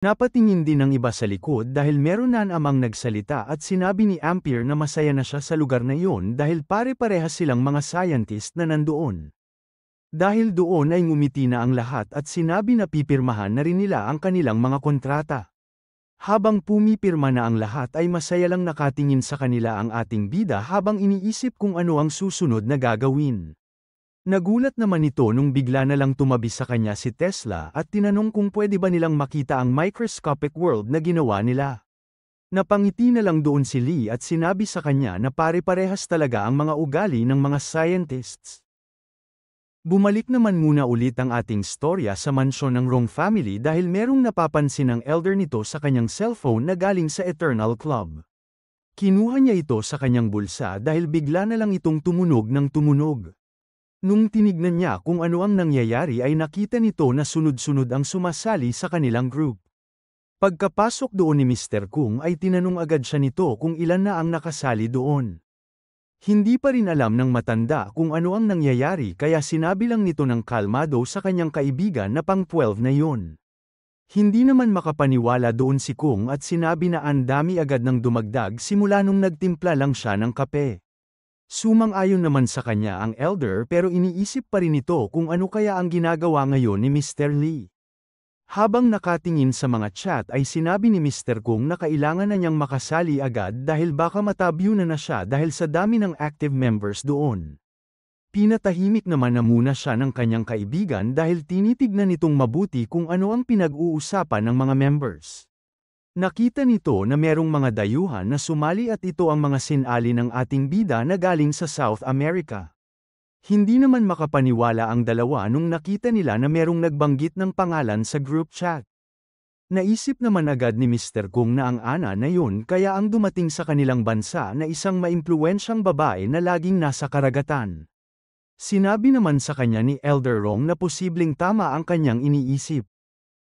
Napatingin din ang iba sa likod dahil meron na amang nagsalita at sinabi ni Ampere na masaya na siya sa lugar na iyon dahil pare-parehas silang mga scientist na nandoon. Dahil doon ay ngumiti na ang lahat at sinabi na pipirmahan na rin nila ang kanilang mga kontrata. Habang pumipirma na ang lahat ay masaya lang nakatingin sa kanila ang ating bida habang iniisip kung ano ang susunod na gagawin. Nagulat naman ito nung bigla na lang tumabi sa kanya si Tesla at tinanong kung pwede ba nilang makita ang microscopic world na ginawa nila. Napangiti na lang doon si Lee at sinabi sa kanya na pare-parehas talaga ang mga ugali ng mga scientists. Bumalik naman muna ulit ang ating storya sa mansyon ng Rong family dahil merong napapansin ng elder nito sa kanyang cellphone na galing sa Eternal Club. Kinuha niya ito sa kanyang bulsa dahil bigla na lang itong tumunog ng tumunog. Nung tinignan niya kung ano ang nangyayari ay nakita nito na sunod-sunod ang sumasali sa kanilang group. Pagkapasok doon ni Mr. Kung ay tinanong agad siya nito kung ilan na ang nakasali doon. Hindi pa rin alam ng matanda kung ano ang nangyayari kaya sinabi lang nito ng kalmado sa kanyang kaibigan na pang-12 na yon. Hindi naman makapaniwala doon si Kung at sinabi na ang dami agad ng dumagdag simula nung nagtimpla lang siya ng kape. Sumang-ayon naman sa kanya ang elder pero iniisip pa rin ito kung ano kaya ang ginagawa ngayon ni Mr. Lee. Habang nakatingin sa mga chat ay sinabi ni Mr. Kung na kailangan na niyang makasali agad dahil baka matabyo na siya dahil sa dami ng active members doon. Pinatahimik naman na muna siya ng kanyang kaibigan dahil tinitignan nitong mabuti kung ano ang pinag-uusapan ng mga members. Nakita nito na merong mga dayuhan na sumali at ito ang mga sinali ng ating bida na galing sa South America. Hindi naman makapaniwala ang dalawa nung nakita nila na merong nagbanggit ng pangalan sa group chat. Naisip naman agad ni Mr. Kung na ang ana na yun kaya ang dumating sa kanilang bansa na isang maimpluwensyang babae na laging nasa karagatan. Sinabi naman sa kanya ni Elder Rong na posibleng tama ang kanyang iniisip.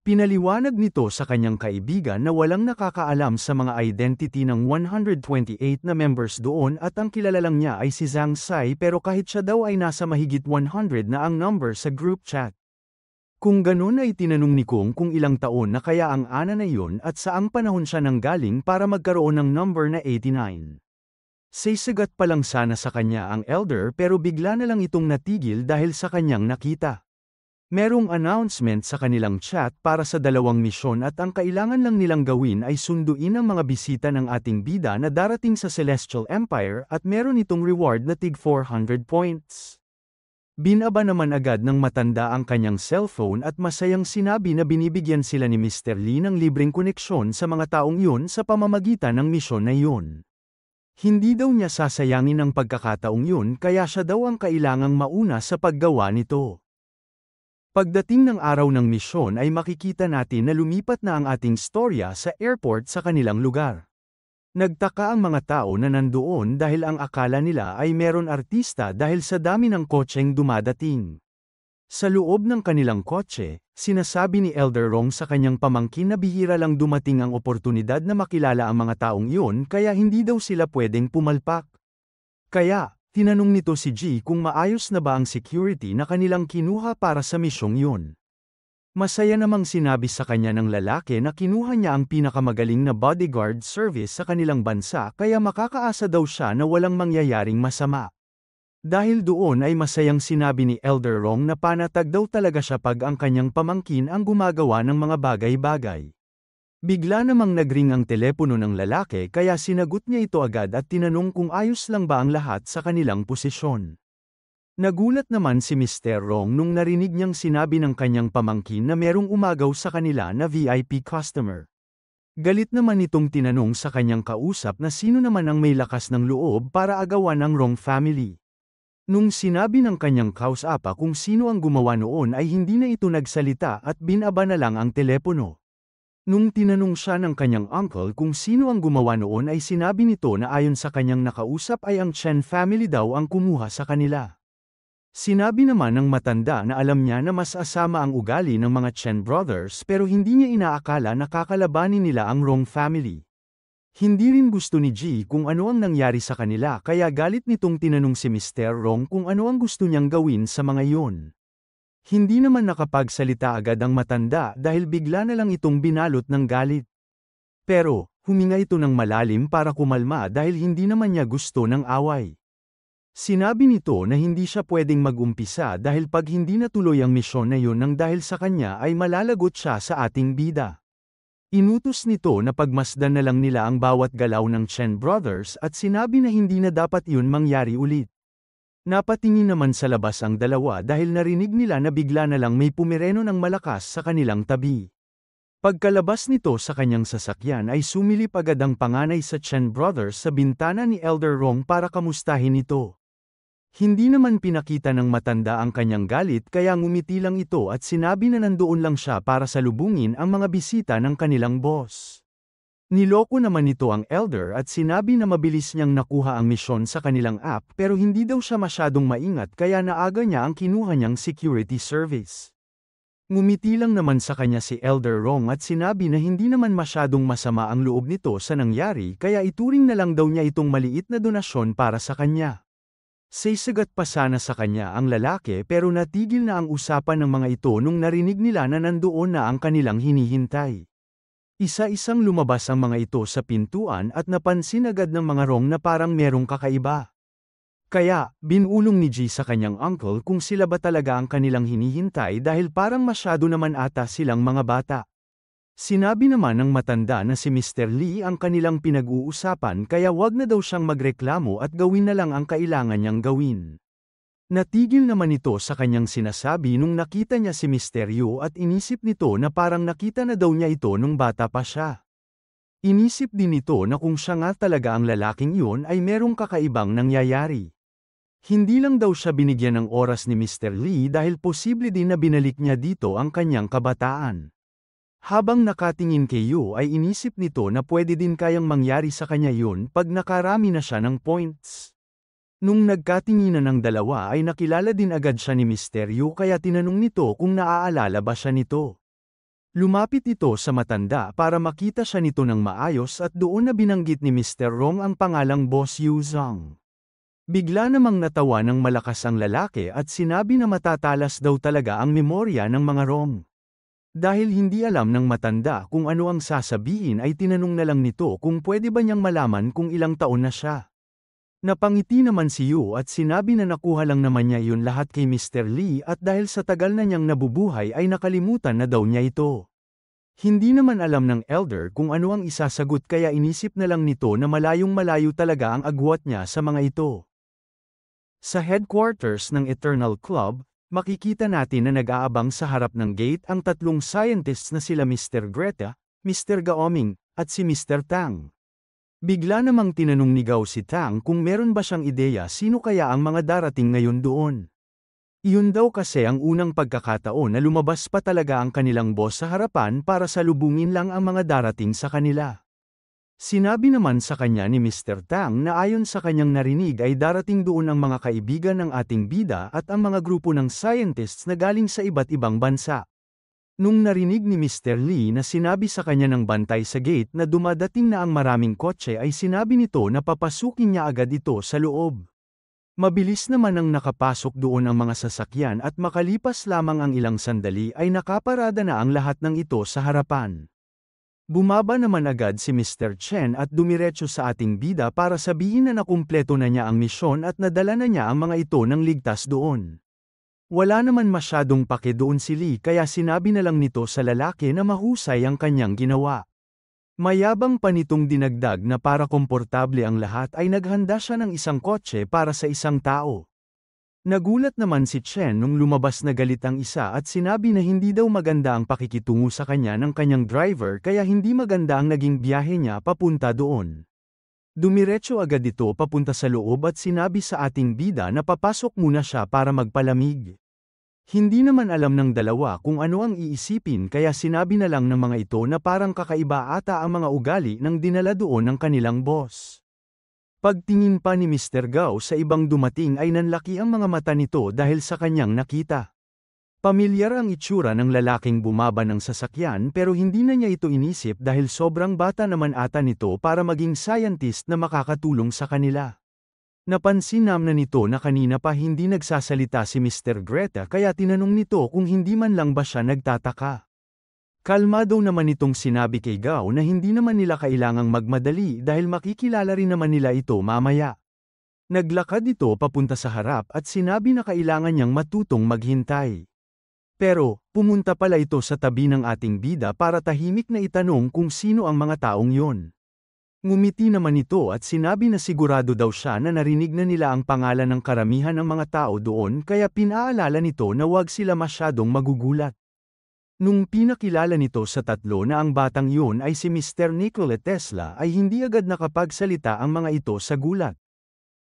Pinaliwanag nito sa kanyang kaibigan na walang nakakaalam sa mga identity ng 128 na members doon at ang kilala lang niya ay si Zhang Sai pero kahit siya daw ay nasa mahigit 100 na ang number sa group chat. Kung ganun ay tinanong ni Kung kung ilang taon na kaya ang ana na yun at saang panahon siya nanggaling para magkaroon ng number na 89. Sasagat pa lang sana sa kanya ang elder pero bigla na lang itong natigil dahil sa kanyang nakita. Merong announcement sa kanilang chat para sa dalawang misyon at ang kailangan lang nilang gawin ay sunduin ang mga bisita ng ating bida na darating sa Celestial Empire at meron itong reward na tig 400 points. Binaba naman agad ng matanda ang kanyang cellphone at masayang sinabi na binibigyan sila ni Mr. Lee ng libreng koneksyon sa mga taong yun sa pamamagitan ng misyon na yun. Hindi daw niya sasayangin ang pagkakataong yun kaya siya daw ang kailangang mauna sa paggawa nito. Pagdating ng araw ng misyon ay makikita natin na lumipat na ang ating storya sa airport sa kanilang lugar. Nagtaka ang mga tao na nandoon dahil ang akala nila ay meron artista dahil sa dami ng kotseng dumadating. Sa loob ng kanilang kotse, sinasabi ni Elder Rong sa kanyang pamangkin na bihira lang dumating ang oportunidad na makilala ang mga taong yun kaya hindi daw sila pwedeng pumalpak. Kaya, tinanong nito si G kung maayos na ba ang security na kanilang kinuha para sa misyong yun. Masaya namang sinabi sa kanya ng lalaki na kinuha niya ang pinakamagaling na bodyguard service sa kanilang bansa kaya makakaasa daw siya na walang mangyayaring masama. Dahil doon ay masayang sinabi ni Elder Rong na panatag daw talaga siya pag ang kanyang pamangkin ang gumagawa ng mga bagay-bagay. Bigla namang nagring ang telepono ng lalaki kaya sinagot niya ito agad at tinanong kung ayos lang ba ang lahat sa kanilang posisyon. Nagulat naman si Mr. Rong nung narinig niyang sinabi ng kanyang pamangkin na merong umagaw sa kanila na VIP customer. Galit naman itong tinanong sa kanyang kausap na sino naman ang may lakas ng loob para agawan ng Rong family. Nung sinabi ng kanyang kausapa kung sino ang gumawa noon ay hindi na ito nagsalita at binaba na lang ang telepono. Nung tinanong siya ng kanyang uncle kung sino ang gumawa noon ay sinabi nito na ayon sa kanyang nakausap ay ang Chen family daw ang kumuha sa kanila. Sinabi naman ng matanda na alam niya na mas asama ang ugali ng mga Chen brothers pero hindi niya inaakala na kakalabanin nila ang Rong family. Hindi rin gusto ni G kung ano ang nangyari sa kanila kaya galit nitong tinanong si Mr. Rong kung ano ang gusto niyang gawin sa mga iyon. Hindi naman nakapagsalita agad ang matanda dahil bigla na lang itong binalot ng galit. Pero, huminga ito ng malalim para kumalma dahil hindi naman niya gusto ng away. Sinabi nito na hindi siya pwedeng mag-umpisa dahil pag hindi natuloy ang misyon na yun nang dahil sa kanya ay malalagot siya sa ating bida. Inutos nito na pagmasdan na lang nila ang bawat galaw ng Chen Brothers at sinabi na hindi na dapat yun mangyari ulit. Napatingin naman sa labas ang dalawa dahil narinig nila na bigla na lang may pumireno ng malakas sa kanilang tabi. Pagkalabas nito sa kanyang sasakyan ay sumilip agad ang panganay sa Chen Brothers sa bintana ni Elder Rong para kamustahin ito. Hindi naman pinakita ng matanda ang kanyang galit kaya ngumiti lang ito at sinabi na nandoon lang siya para salubungin ang mga bisita ng kanilang boss. Niloko naman nito ang elder at sinabi na mabilis niyang nakuha ang misyon sa kanilang app pero hindi daw siya masyadong maingat kaya naaga niya ang kinuha niyang security service. Ngumiti lang naman sa kanya si Elder Rong at sinabi na hindi naman masyadong masama ang loob nito sa nangyari kaya ituring na lang daw niya itong maliit na donasyon para sa kanya. Sisigat pa sana sa kanya ang lalaki pero natigil na ang usapan ng mga ito nung narinig nila na nandoon na ang kanilang hinihintay. Isa-isang lumabas ang mga ito sa pintuan at napansin agad ng mga Rong na parang merong kakaiba. Kaya, binulong ni Ji sa kanyang uncle kung sila ba talaga ang kanilang hinihintay dahil parang masyado naman ata silang mga bata. Sinabi naman ng matanda na si Mr. Lee ang kanilang pinag-uusapan kaya wag na daw siyang magreklamo at gawin na lang ang kailangan niyang gawin. Natigil naman ito sa kanyang sinasabi nung nakita niya si Mr. Yu at inisip nito na parang nakita na daw niya ito nung bata pa siya. Inisip din nito na kung siya nga talaga ang lalaking iyon ay merong kakaibang nangyayari. Hindi lang daw siya binigyan ng oras ni Mr. Lee dahil posible din na binalik niya dito ang kanyang kabataan. Habang nakatingin kay Yu ay inisip nito na pwede din kayang mangyari sa kanya yun pag nakarami na siya ng points. Nung nagkatinginan ng dalawa ay nakilala din agad siya ni Mr. Yu kaya tinanong nito kung naaalala ba siya nito. Lumapit ito sa matanda para makita siya nito ng maayos at doon na binanggit ni Mr. Rong ang pangalang Boss Yu Zhang. Bigla namang natawa ng malakas ang lalaki at sinabi na matatalas daw talaga ang memorya ng mga Rong. Dahil hindi alam ng matanda kung ano ang sasabihin ay tinanong na lang nito kung pwede ba niyang malaman kung ilang taon na siya. Napangiti naman si Yu at sinabi na nakuha lang naman niya yun lahat kay Mr. Lee at dahil sa tagal na niyang nabubuhay ay nakalimutan na daw niya ito. Hindi naman alam ng elder kung ano ang isasagot kaya inisip na lang nito na malayong malayo talaga ang agwat niya sa mga ito. Sa headquarters ng Eternal Club, makikita natin na nag-aabang sa harap ng gate ang tatlong scientists na sila Mr. Greta, Mr. Gaoming, at si Mr. Tang. Bigla namang tinanong ni Gao si Tang kung meron ba siyang ideya sino kaya ang mga darating ngayon doon. Iyon daw kasi ang unang pagkakataon na lumabas pa talaga ang kanilang boss sa harapan para salubungin lang ang mga darating sa kanila. Sinabi naman sa kanya ni Mr. Tang na ayon sa kanyang narinig ay darating doon ang mga kaibigan ng ating bida at ang mga grupo ng scientists na galing sa iba't ibang bansa. Nung narinig ni Mr. Lee na sinabi sa kanya ng bantay sa gate na dumadating na ang maraming kotse ay sinabi nito na papasukin niya agad ito sa loob. Mabilis naman ang nakapasok doon ang mga sasakyan at makalipas lamang ang ilang sandali ay nakaparada na ang lahat ng ito sa harapan. Bumaba naman agad si Mr. Chen at dumiretso sa ating bida para sabihin na nakumpleto na niya ang misyon at nadala na niya ang mga ito ng ligtas doon. Wala naman masyadong pake doon si Lee kaya sinabi na lang nito sa lalaki na mahusay ang kanyang ginawa. Mayabang pa nitong dinagdag na para komportable ang lahat ay naghanda siya ng isang kotse para sa isang tao. Nagulat naman si Chen nung lumabas na galit ang isa at sinabi na hindi daw maganda ang pakikitungo sa kanya ng kanyang driver kaya hindi maganda ang naging biyahe niya papunta doon. Dumiretso agad ito papunta sa loob at sinabi sa ating bida na papasok muna siya para magpalamig. Hindi naman alam ng dalawa kung ano ang iisipin kaya sinabi na lang ng mga ito na parang kakaiba ata ang mga ugali ng dinala doon ng kanilang boss. Pagtingin pa ni Mr. Gao sa ibang dumating ay nanlaki ang mga mata nito dahil sa kanyang nakita. Pamilyar ang itsura ng lalaking bumaba ng sasakyan pero hindi na niya ito inisip dahil sobrang bata naman ata nito para maging scientist na makakatulong sa kanila. Napansin naman nito na kanina pa hindi nagsasalita si Mr. Greta kaya tinanong nito kung hindi man lang ba siya nagtataka. Kalmado naman itong sinabi kay Gao na hindi naman nila kailangang magmadali dahil makikilala rin naman nila ito mamaya. Naglakad ito papunta sa harap at sinabi na kailangan niyang matutong maghintay. Pero, pumunta pala ito sa tabi ng ating bida para tahimik na itanong kung sino ang mga taong yon. Ngumiti naman ito at sinabi na sigurado daw siya na narinig na nila ang pangalan ng karamihan ng mga tao doon kaya pinaalala nito na huwag sila masyadong magugulat. Nung pinakilala nito sa tatlo na ang batang yun ay si Mr. Nikola Tesla ay hindi agad nakapagsalita ang mga ito sa gulat.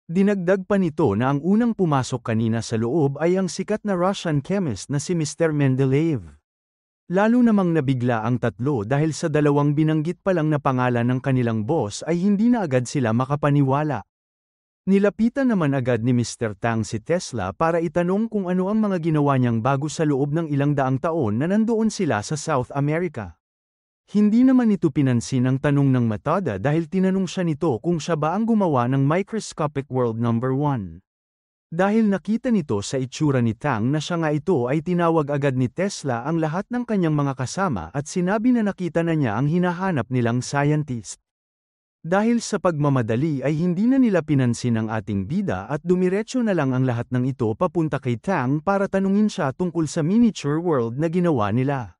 Dinagdag pa nito na ang unang pumasok kanina sa loob ay ang sikat na Russian chemist na si Mr. Mendeleev. Lalo namang nabigla ang tatlo dahil sa dalawang binanggit pa lang na pangalan ng kanilang boss ay hindi na agad sila makapaniwala. Nilapitan naman agad ni Mr. Tang si Tesla para itanong kung ano ang mga ginawa niyang bago sa loob ng ilang daang taon na nandoon sila sa South America. Hindi naman ito pinansin ang tanong ng Matada dahil tinanong siya nito kung siya ba ang gumawa ng Microscopic World No. 1. Dahil nakita nito sa itsura ni Tang na siya nga ito ay tinawag agad ni Tesla ang lahat ng kanyang mga kasama at sinabi na nakita na niya ang hinahanap nilang scientist. Dahil sa pagmamadali ay hindi na nila pinansin ang ating bida at dumiretso na lang ang lahat ng ito papunta kay Tang para tanungin siya tungkol sa miniature world na ginawa nila.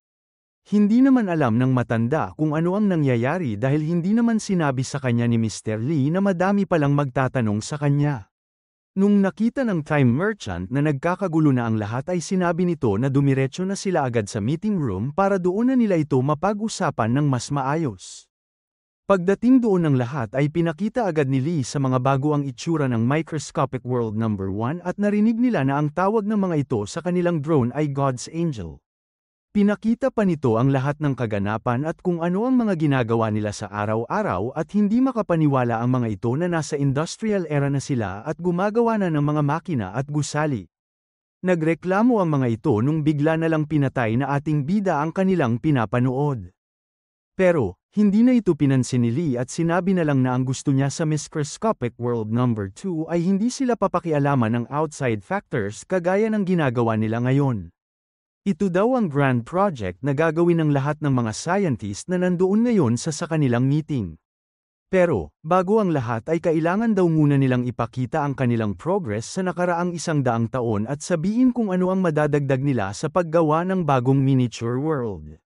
Hindi naman alam ng matanda kung ano ang nangyayari dahil hindi naman sinabi sa kanya ni Mr. Lee na madami palang magtatanong sa kanya. Nung nakita ng time merchant na nagkakagulo na ang lahat ay sinabi nito na dumiretso na sila agad sa meeting room para doon na nila ito mapag-usapan ng mas maayos. Pagdating doon ng lahat ay pinakita agad ni Lee sa mga bago ang itsura ng Microscopic World No. 1 at narinig nila na ang tawag ng mga ito sa kanilang drone ay God's Angel. Pinakita pa nito ang lahat ng kaganapan at kung ano ang mga ginagawa nila sa araw-araw at hindi makapaniwala ang mga ito na nasa industrial era na sila at gumagawa na ng mga makina at gusali. Nagreklamo ang mga ito nung bigla na lang pinatay na ating bida ang kanilang pinapanood. Pero, hindi na ito pinansin ni Lee at sinabi na lang na ang gusto niya sa Microscopic World No. 2 ay hindi sila papakialaman ng outside factors kagaya ng ginagawa nila ngayon. Ito daw ang grand project na gagawin ng lahat ng mga scientist na nandoon ngayon sa kanilang meeting. Pero, bago ang lahat ay kailangan daw muna nilang ipakita ang kanilang progress sa nakaraang 100 taon at sabihin kung ano ang madadagdag nila sa paggawa ng bagong miniature world.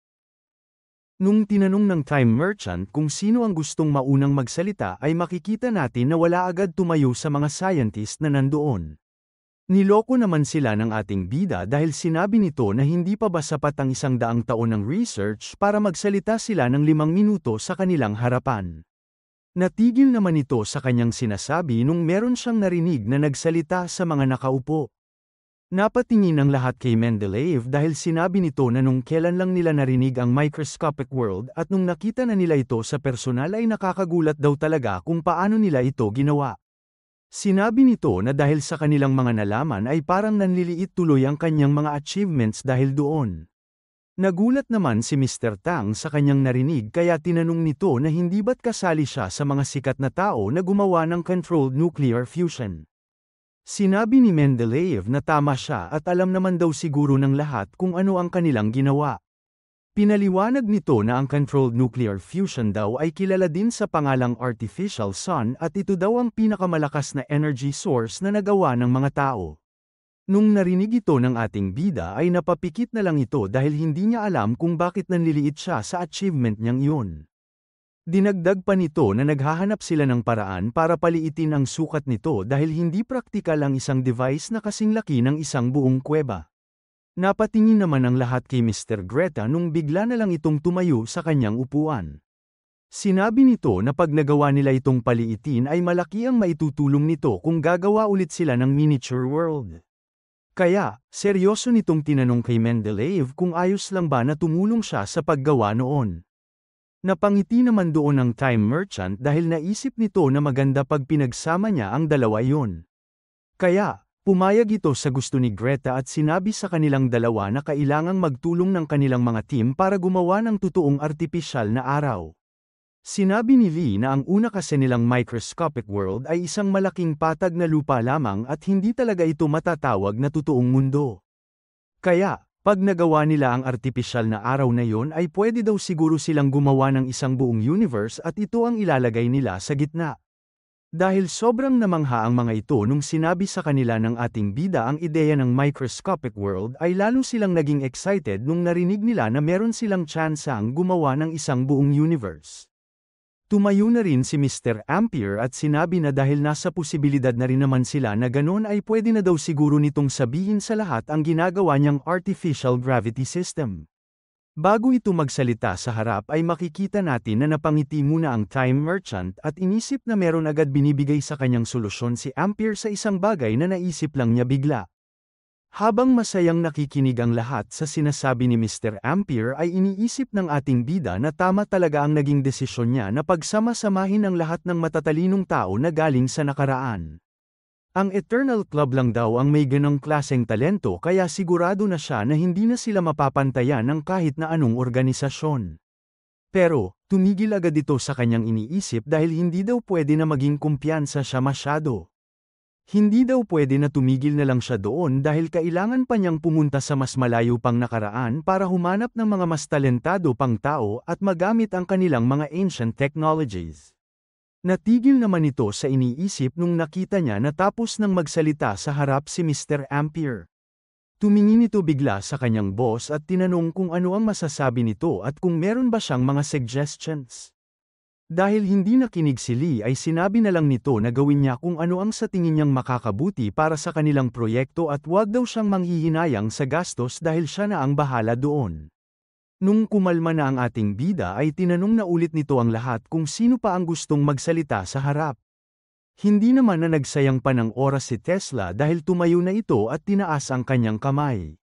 Nung tinanong ng time merchant kung sino ang gustong maunang magsalita ay makikita natin na wala agad tumayo sa mga scientist na nandoon. Niloko naman sila ng ating bida dahil sinabi nito na hindi pa ba sapat ang 100 taon ng research para magsalita sila ng 5 minuto sa kanilang harapan. Natigil naman ito sa kanyang sinasabi nung meron siyang narinig na nagsalita sa mga nakaupo. Napatingin ang lahat kay Mendeleev dahil sinabi nito na nung kailan lang nila narinig ang microscopic world at nung nakita na nila ito sa personal ay nakakagulat daw talaga kung paano nila ito ginawa. Sinabi nito na dahil sa kanilang mga nalaman ay parang nanliliit tuloy ang kanyang mga achievements dahil doon. Nagulat naman si Mr. Tang sa kanyang narinig kaya tinanong nito na hindi ba't kasali siya sa mga sikat na tao na gumawa ng controlled nuclear fusion. Sinabi ni Mendeleev na tama siya at alam naman daw siguro ng lahat kung ano ang kanilang ginawa. Pinaliwanag nito na ang controlled nuclear fusion daw ay kilala din sa pangalang artificial sun at ito daw ang pinakamalakas na energy source na nagawa ng mga tao. Nung narinig ito ng ating bida ay napapikit na lang ito dahil hindi niya alam kung bakit nanliliit siya sa achievement niyang iyon. Dinagdag pa nito na naghahanap sila ng paraan para paliitin ang sukat nito dahil hindi praktikal ang isang device na kasing laki ng isang buong kuweba. Napatingin naman ang lahat kay Mr. Greta nung bigla na lang itong tumayo sa kanyang upuan. Sinabi nito na pag nagawa nila itong paliitin ay malaki ang maitutulong nito kung gagawa ulit sila ng miniature world. Kaya, seryoso nitong tinanong kay Mendeleev kung ayos lang ba na tumulong siya sa paggawa noon. Napangiti naman doon ang time merchant dahil naisip nito na maganda pag pinagsama niya ang dalawa iyon. Kaya, pumayag ito sa gusto ni Greta at sinabi sa kanilang dalawa na kailangang magtulong ng kanilang mga team para gumawa ng totoong artipisyal na araw. Sinabi ni Lee na ang una kasi nilang microscopic world ay isang malaking patag na lupa lamang at hindi talaga ito matatawag na totoong mundo. Kaya, pag nagawa nila ang artipisyal na araw na yon ay pwede daw siguro silang gumawa ng isang buong universe at ito ang ilalagay nila sa gitna. Dahil sobrang namangha ang mga ito nung sinabi sa kanila ng ating bida ang ideya ng microscopic world ay lalo silang naging excited nung narinig nila na meron silang tsansang gumawa ng isang buong universe. Tumayo na rin si Mr. Ampere at sinabi na dahil nasa posibilidad na rin naman sila na ganon ay pwede na daw siguro nitong sabihin sa lahat ang ginagawa niyang artificial gravity system. Bago ito magsalita sa harap ay makikita natin na napangiti muna ang Time Merchant at inisip na meron agad binibigay sa kanyang solusyon si Ampere sa isang bagay na naisip lang niya bigla. Habang masayang nakikinig ang lahat sa sinasabi ni Mr. Ampere ay iniisip ng ating bida na tama talaga ang naging desisyon niya na pagsama-samahin ang lahat ng matatalinong tao na galing sa nakaraan. Ang Eternal Club lang daw ang may ganong klaseng talento kaya sigurado na siya na hindi na sila mapapantayan ng kahit na anong organisasyon. Pero, tumigil agad ito sa kanyang iniisip dahil hindi daw pwede na maging kumpiyansa siya masyado. Hindi daw pwede na tumigil na lang siya doon dahil kailangan pa niyang pumunta sa mas malayo pang nakaraan para humanap ng mga mas talentado pang tao at magamit ang kanilang mga ancient technologies. Natigil naman ito sa iniisip nung nakita niya na tapos nang magsalita sa harap si Mr. Ampere. Tumingin ito bigla sa kanyang boss at tinanong kung ano ang masasabi nito at kung meron ba siyang mga suggestions. Dahil hindi nakinig si Lee ay sinabi na lang nito na gawin niya kung ano ang sa tingin niyang makakabuti para sa kanilang proyekto at huwag daw siyang manghihinayang sa gastos dahil siya na ang bahala doon. Nung kumalma na ang ating bida ay tinanong na ulit nito ang lahat kung sino pa ang gustong magsalita sa harap. Hindi naman na nagsayang pa ng oras si Tesla dahil tumayo na ito at tinaas ang kanyang kamay.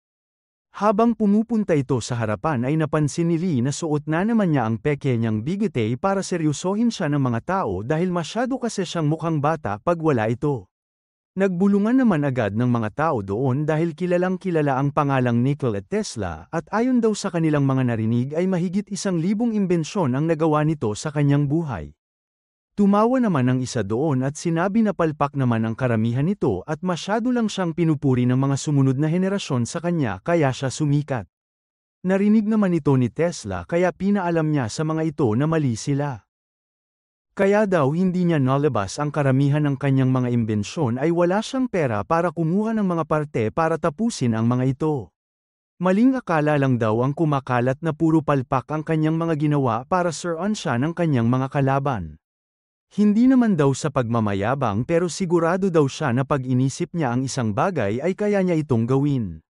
Habang pumupunta ito sa harapan ay napansin ni Lee na suot na naman niya ang peke niyang bigete para seryosohin siya ng mga tao dahil masyado kasi siyang mukhang bata pag wala ito. Nagbulungan naman agad ng mga tao doon dahil kilalang kilala ang pangalang Nikola Tesla at ayon daw sa kanilang mga narinig ay mahigit 1,000 imbensyon ang nagawa nito sa kanyang buhay. Tumawa naman ang isa doon at sinabi na palpak naman ang karamihan nito at masyado lang siyang pinupuri ng mga sumunod na henerasyon sa kanya kaya siya sumikat. Narinig naman ito ni Tesla kaya pinaalam niya sa mga ito na mali sila. Kaya daw hindi niya nalabas ang karamihan ng kanyang mga imbensyon ay wala siyang pera para kumuha ng mga parte para tapusin ang mga ito. Maling akala lang daw ang kumakalat na puro palpak ang kanyang mga ginawa para suruan siya ng kanyang mga kalaban. Hindi naman daw sa pagmamayabang pero sigurado daw siya na pag inisip niya ang isang bagay ay kaya niya itong gawin.